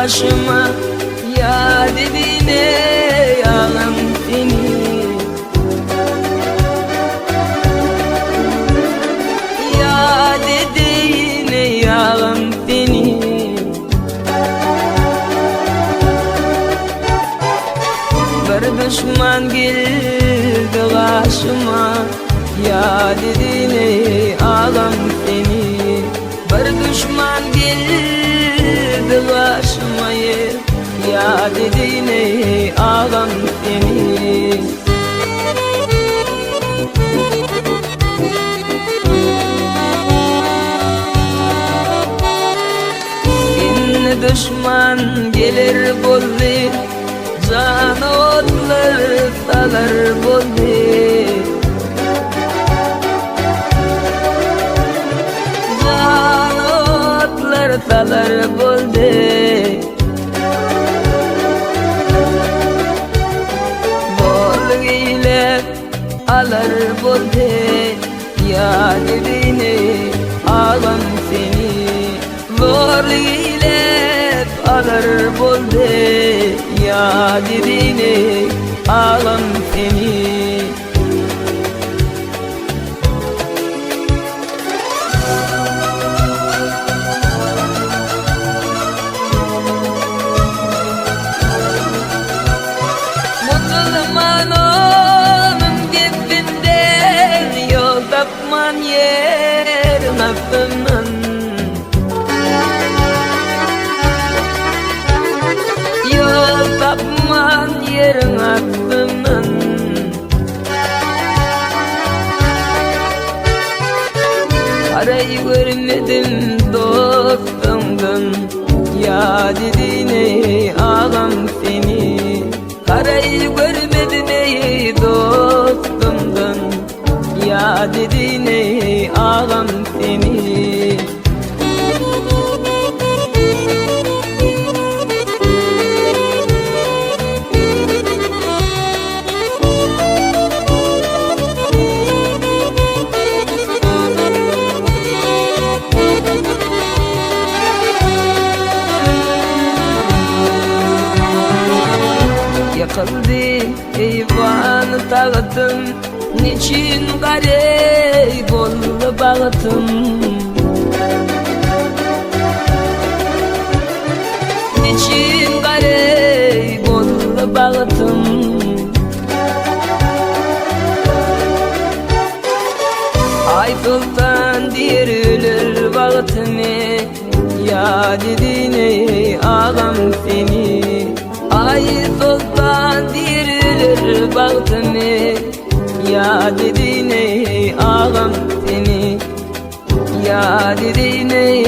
başıma ya dediğine yalan seni. Ya dediğine yalan seni. Bir düşman geldi başıma ya dediğine ağlam seni. Bir düşman geldi başıma ya dediğine ağlam seni. Yine düşman gelir bolli, can otlar salar bolli. Can otlar salar bolli. Bol ile alar bolli ya dediğine ağlam seni. Bol ile alar bolli ya dediğine ağlam seni. Musulman onun dibinden yol tapman yer nafımın. Yol tapman yerin aklımın. Parayı görmedim dostumdan ya dediğine ağlam seni. Parayı görmedim ey dostumdan ya dediğine ağlam seni. Yakıldı eyvanı tağıtım, niçin garip oldu bağıtım. Niçin garip oldu bağıtım. Ay sultan diğer ölür bağıtımı ya dediğine ağlam seni. Ay sultan dirilir bağıtımı ya dediğine ağlam seni. Ya dediğine